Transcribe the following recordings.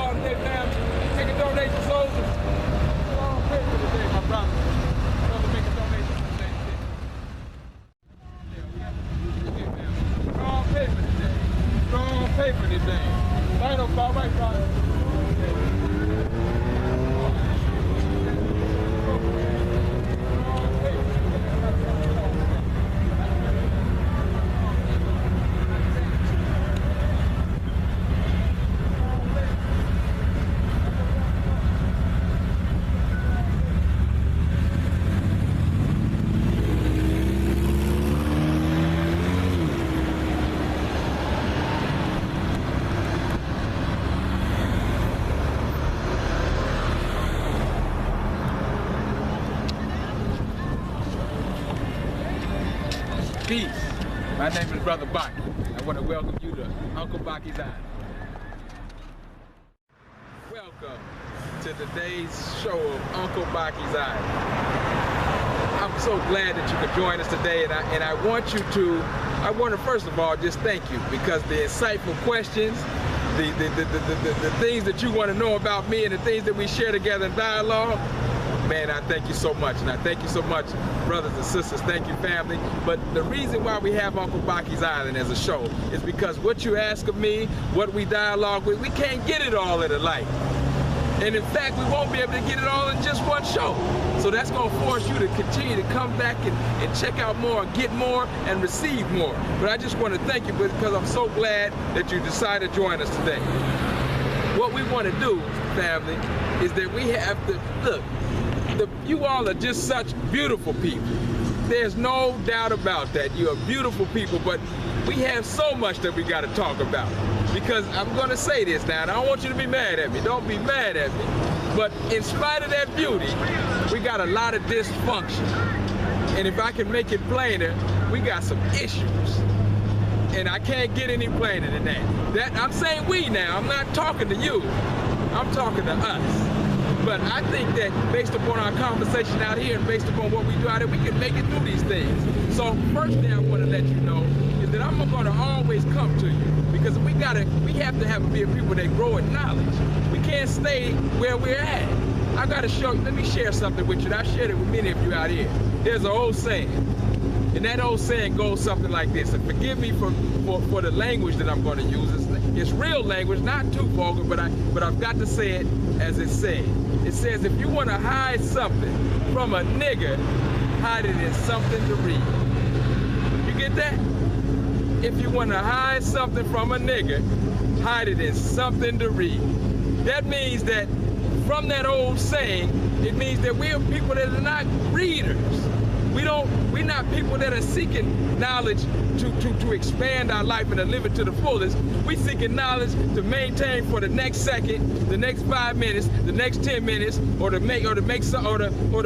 all today, fam. Make a donation, soldiers. Go on paper today, my brother. Brother, make a donation today. Go on paper today. Go on paper today. Right up, all right, brother. Peace. My name is Brother Baki. I want to welcome you to Uncle Baki's Island. Welcome to today's show of Uncle Baki's Island. I'm so glad that you could join us today, and I want to first of all just thank you, because the insightful questions, the things that you want to know about me and the things that we share together in dialogue, man, I thank you so much. And I thank you so much, brothers and sisters. Thank you, family. But the reason why we have Uncle Baki's Island as a show is because what you ask of me, what we dialogue with, we can't get it all in a life. And in fact, we won't be able to get it all in just one show. So that's going to force you to continue to come back and check out more, get more, and receive more. But I just want to thank you because I'm so glad that you decided to join us today. What we want to do, family, is that we have to, look, you all are just such beautiful people. There's no doubt about that. You are beautiful people, but we have so much that we got to talk about. Because I'm going to say this now, and I don't want you to be mad at me. Don't be mad at me. But in spite of that beauty, we got a lot of dysfunction. And if I can make it plainer, we got some issues. And I can't get any plainer than that. I'm saying we now. I'm not talking to you. I'm talking to us. But I think that based upon our conversation out here and based upon what we do out here, we can make it through these things. So first thing I want to let you know is that I'm going to always come to you, because we have to be a people that grow in knowledge. We can't stay where we're at. I got to show you, let me share something with you. I shared it with many of you out here. There's an old saying, and that old saying goes something like this, and forgive me for the language that I'm going to use. It's real language, not too vulgar, but I've got to say it as it's said. It says, if you want to hide something from a nigga, hide it in something to read. You get that? If you want to hide something from a nigga, hide it in something to read. That means that from that old saying, it means that we're people that are not readers. We're not people that are seeking knowledge to expand our life and to live it to the fullest. We're seeking knowledge to maintain for the next second, the next 5 minutes, the next 10 minutes, or the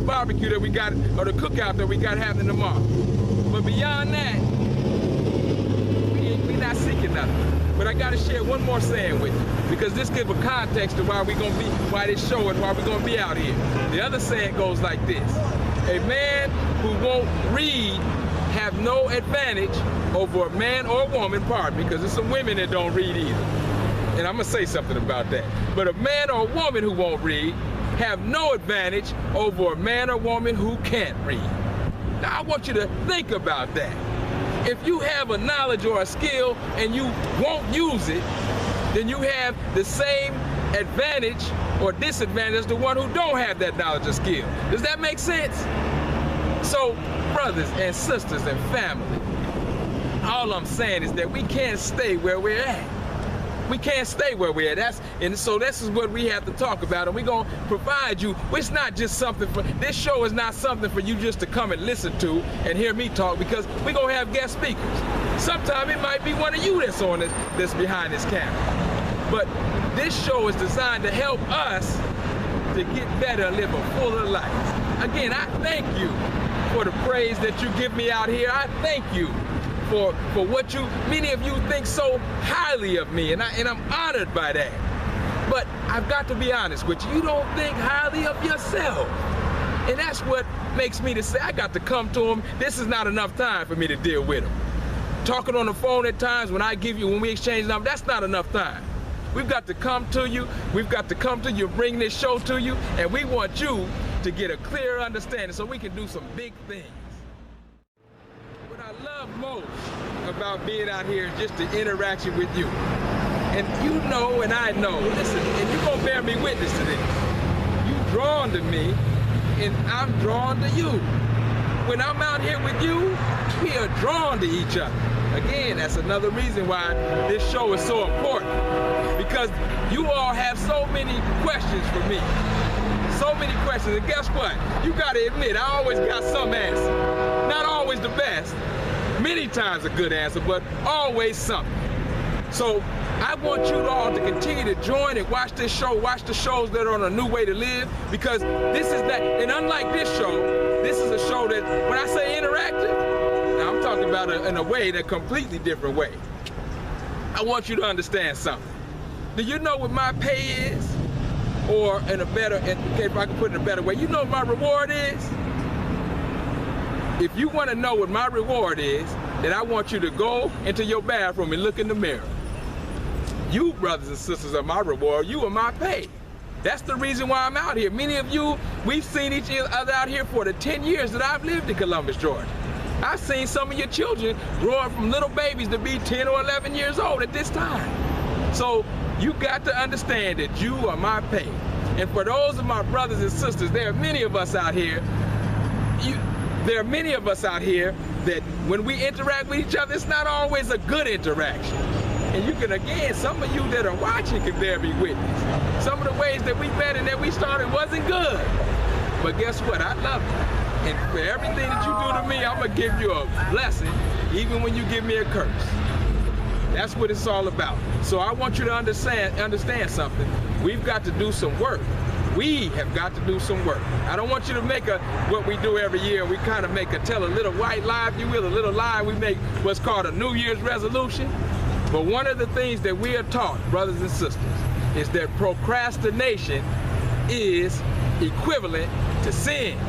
barbecue that we got, or the cookout that we got happening tomorrow. But beyond that, we're not seeking nothing. But I gotta share one more saying with you, because this gives a context to why this show and why we're gonna be out here. The other saying goes like this: a man who won't read have no advantage over a man or woman, pardon me, because there's some women that don't read either. And I'm gonna say something about that. But a man or woman who won't read have no advantage over a man or woman who can't read. Now I want you to think about that. If you have a knowledge or a skill and you won't use it, then you have the same advantage or disadvantage as the one who don't have that knowledge or skill. Does that make sense? So, brothers and sisters and family, all I'm saying is that we can't stay where we're at. We can't stay where we're at. And so this is what we have to talk about, and we're going to provide you. It's not just something this show is not something for you just to come and listen to and hear me talk, because we're going to have guest speakers. Sometimes it might be one of you that's behind this camera. But this show is designed to help us to get better and live a fuller life. Again, I thank you for the praise that you give me out here. I thank you for what many of you think so highly of me, and I'm honored by that. But I've got to be honest with you, you don't think highly of yourself. And that's what makes me to say, I got to come to him. This is not enough time for me to deal with him. Talking on the phone at times when we exchange numbers, that's not enough time. We've got to come to you. We've got to come to you, bring this show to you, and we want you to get a clear understanding so we can do some big things. What I love most about being out here is just the interaction with you. And you know and I know, listen, and you're going to bear me witness to this. You're drawn to me, and I'm drawn to you. When I'm out here with you, we are drawn to each other. Again, that's another reason why this show is so important. Because you all have so many questions for me. So many questions, and guess what? You gotta admit, I always got some answer. Not always the best, many times a good answer, but always something. So I want you all to continue to join and watch this show, watch the shows that are on A New Way to Live, because this is that, and unlike this show, this is a show that, when I say interactive, now I'm talking about in a way, in a completely different way. I want you to understand something. Do you know what my pay is? Or in a better, if I can put it in a better way, you know what my reward is? If you want to know what my reward is, then I want you to go into your bathroom and look in the mirror. You, brothers and sisters, are my reward. You are my pay. That's the reason why I'm out here. Many of you, we've seen each other out here for the 10 years that I've lived in Columbus, Georgia. I've seen some of your children growing from little babies to be 10 or 11 years old at this time. So you got to understand that you are my pay. And for those of my brothers and sisters, there are many of us out here, there are many of us out here that when we interact with each other, it's not always a good interaction. And you can, again, some of you that are watching can bear me witness. Some of the ways that we met and that we started wasn't good. But guess what? I love you. And for everything that you do to me, I'm going to give you a blessing, even when you give me a curse. That's what it's all about. So I want you to understand something. We've got to do some work. We have got to do some work. I don't want you to make what we do every year. We kind of tell a little white lie, if you will, a little lie. We make what's called a New Year's resolution. But one of the things that we are taught, brothers and sisters, is that procrastination is equivalent to sin.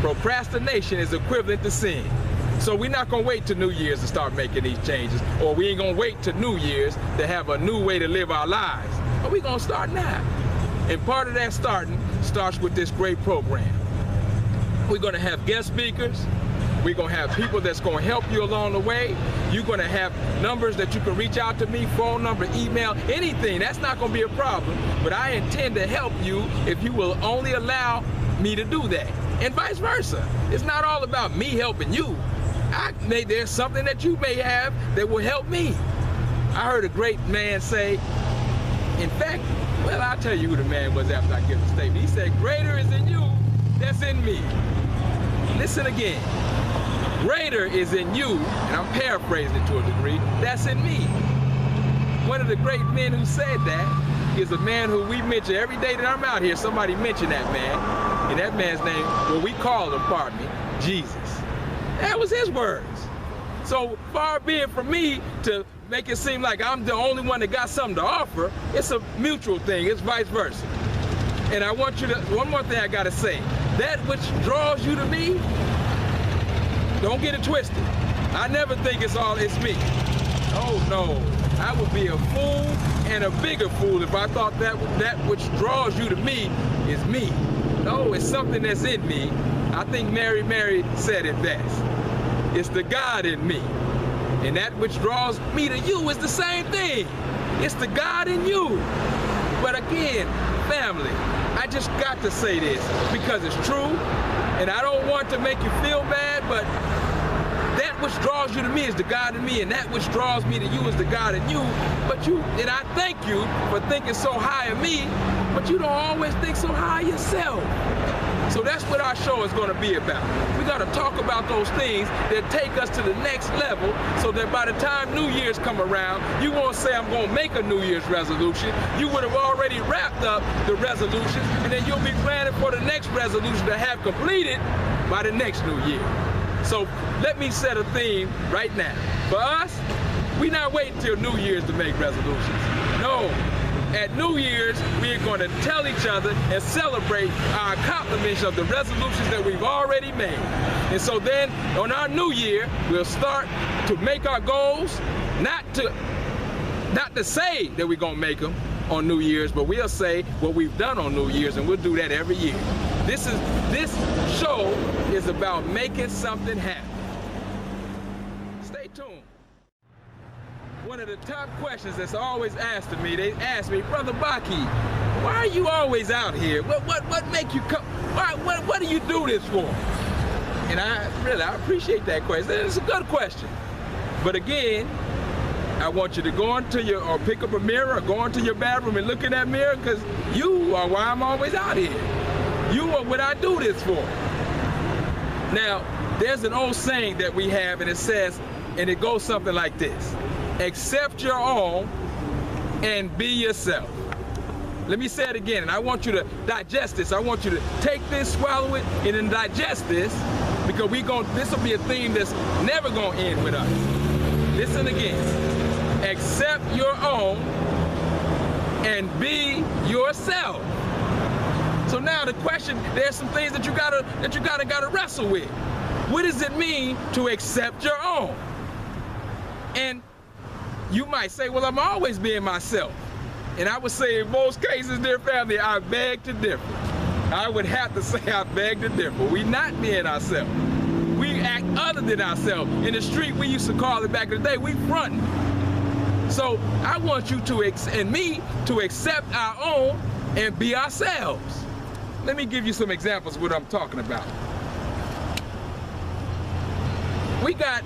Procrastination is equivalent to sin. So we're not going to wait till New Year's to start making these changes, or we ain't going to wait till New Year's to have a new way to live our lives. But we're going to start now. And part of that starts with this great program. We're going to have guest speakers. We're going to have people that's going to help you along the way. You're going to have numbers that you can reach out to me, phone number, email, anything. That's not going to be a problem. But I intend to help you if you will only allow me to do that. And vice versa. It's not all about me helping you. There's something that you may have that will help me. I heard a great man say, in fact, well, I'll tell you who the man was after I give the statement. He said, greater is in you that's in me. Listen again. Greater is in you, and I'm paraphrasing it to a degree, that's in me. One of the great men who said that is a man who we mention every day that I'm out here. Somebody mentioned that man, and that man's name, well, we call him, pardon me, Jesus. That was his words. So far be it from me to make it seem like I'm the only one that got something to offer. It's a mutual thing. It's vice versa. And I want you to, one more thing I got to say. That which draws you to me, don't get it twisted. I never think it's me. Oh no, I would be a fool and a bigger fool if I thought that which draws you to me is me. No, it's something that's in me. I think Mary said it best. It's the God in me. And that which draws me to you is the same thing. It's the God in you. But again, family, I just got to say this because it's true. And I don't want to make you feel bad, but that which draws you to me is the God in me, and that which draws me to you is the God in you. But and I thank you for thinking so high of me, but you don't always think so high yourself. So that's what our show is going to be about. We got to talk about those things that take us to the next level so that by the time New Year's come around, you won't say I'm going to make a New Year's resolution. You would have already wrapped up the resolutions, and then you'll be planning for the next resolution to have completed by the next New Year. So let me set a theme right now. For us, we're not waiting till New Year's to make resolutions. No. At New Year's, we're going to tell each other and celebrate our accomplishments of the resolutions that we've already made. And so then, on our New Year, we'll start to make our goals, not Not to say that we're gonna make them on New Year's, but we'll say what we've done on New Year's, and we'll do that every year. This show is about making something happen. Stay tuned. One of the top questions that's always asked of me, they ask me, Brother Baki, why are you always out here? What make you come? What do you do this for? And I appreciate that question. It's a good question. But again, I want you to go into or pick up a mirror or go into your bathroom and look in that mirror, because you are why I'm always out here. You are what I do this for. Now, there's an old saying that we have, and it says, and it goes something like this: accept your own and be yourself. Let me say it again, and I want you to digest this. I want you to take this, swallow it, and then digest this, because this will be a theme that's never gonna end with us. Listen again. Accept your own and be yourself. So now the question, there's some things that you gotta wrestle with. What does it mean to accept your own? And you might say, well, I'm always being myself. And I would say in most cases, dear family, I beg to differ. I would have to say I beg to differ. We're not being ourselves. We act other than ourselves. In the street, we used to call it back in the day, we frontin'. So I want you and me to accept our own and be ourselves. Let me give you some examples of what I'm talking about. We got,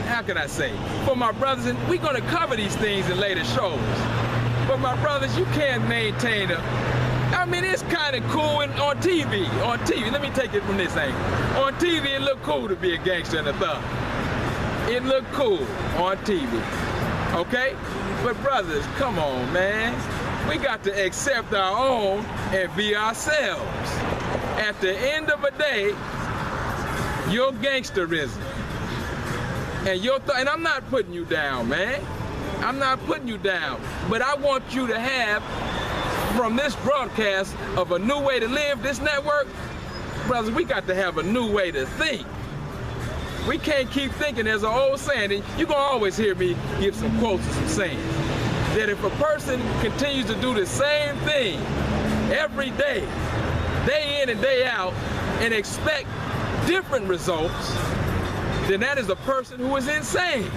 how can I say, for my brothers, and we're gonna cover these things in later shows. But my brothers, you can't maintain I mean, it's kind of cool on TV. On TV, let me take it from this angle. On TV, it look cool to be a gangster and a thug. It look cool on TV, okay? But brothers, come on, man. We got to accept our own and be ourselves. At the end of the day, your gangsterism and I'm not putting you down, man. I'm not putting you down, but I want you to have, from this broadcast of A New Way to Live, this network, brothers, we got to have a new way to think. We can't keep thinking. There's an old saying, and you're gonna always hear me give some quotes and some sayings, that if a person continues to do the same thing every day in and day out, and expect different results, then that is a person who is insane.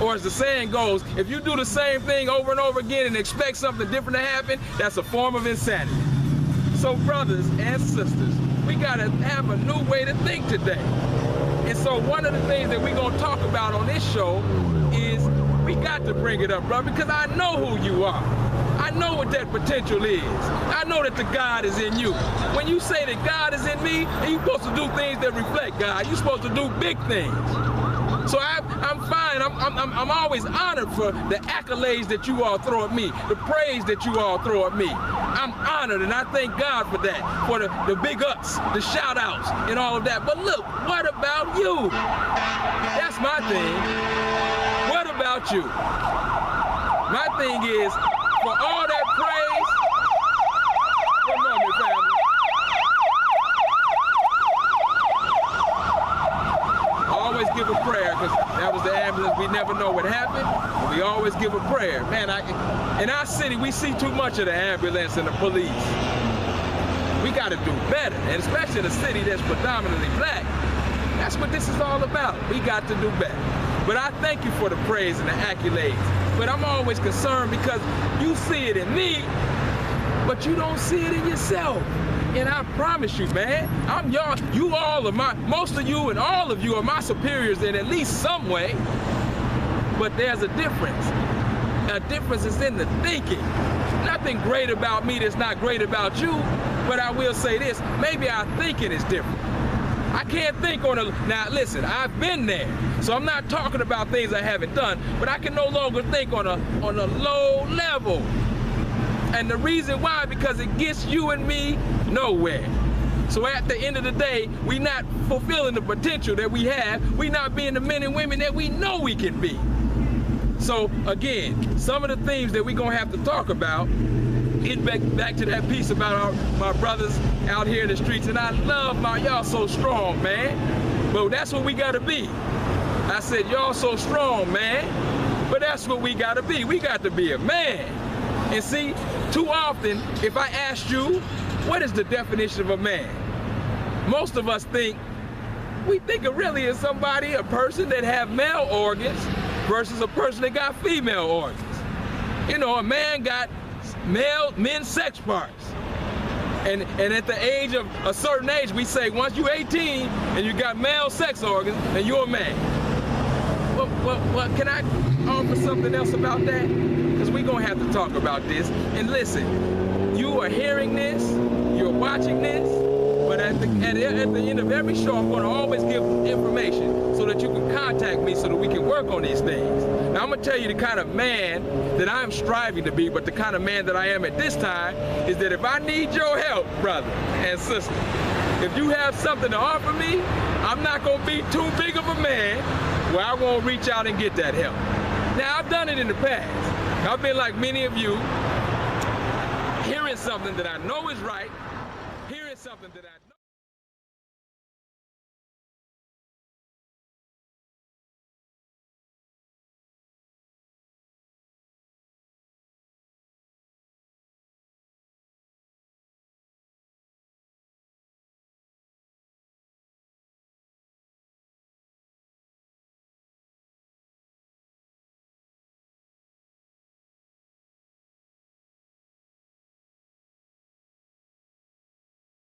Or as the saying goes, if you do the same thing over and over again and expect something different to happen, that's a form of insanity. So brothers and sisters, we gotta have a new way to think today. And so one of the things that we're gonna talk about on this show is, we got to bring it up, brother, because I know who you are. I know what that potential is. I know that the God is in you. When you say that God is in me, and you're supposed to do things that reflect God, you're supposed to do big things. So I'm fine. I'm always honored for the accolades that you all throw at me, the praise that you all throw at me. I'm honored, and I thank God for that, for the big ups, the shout outs, and all of that. But look, what about you? That's my thing. What about you? My thing is, for all that praise, come on, my family. Always give a prayer, because that was the ambulance. We never know what happened. We always give a prayer. Man, in our city, we see too much of the ambulance and the police. We got to do better, and especially in a city that's predominantly black. That's what this is all about. We got to do better. But I thank you for the praise and the accolades. But I'm always concerned because you see it in me, but you don't see it in yourself. And I promise you, man, most of you and all of you are my superiors in at least some way. But there's a difference. A difference is in the thinking. Nothing great about me that's not great about you, but I will say this, maybe our thinking is different. I can't think now listen, I've been there, so I'm not talking about things I haven't done, but I can no longer think on a low level. And the reason why, because it gets you and me nowhere. So at the end of the day, we not fulfilling the potential that we have. We not being the men and women that we know we can be. So again, some of the themes that we're gonna have to talk about, get back to that piece about my brothers out here in the streets. And I love y'all so strong, man. But that's what we gotta be. I said, y'all so strong, man. But that's what we gotta be. We got to be a man. And see, too often, if I asked you, what is the definition of a man? Most of us think it really is somebody, a person that have male organs versus a person that got female organs. You know, a man got men's sex parts. And at the age of a certain age, we say once you're 18 and you got male sex organs, then you're a man. Well, can I offer something else about that? Because we're going to have to talk about this. And listen, you are hearing this, you're watching this, but at the end of every show, I'm going to always give information so that you can contact me so that we can work on these things. Now, I'm going to tell you the kind of man that I'm striving to be, but the kind of man that I am at this time is that if I need your help, brother and sister, if you have something to offer me, I'm not going to be too big of a man where I won't reach out and get that help. Now, I've done it in the past. I've been like many of you, hearing something that I know is right, hearing something that I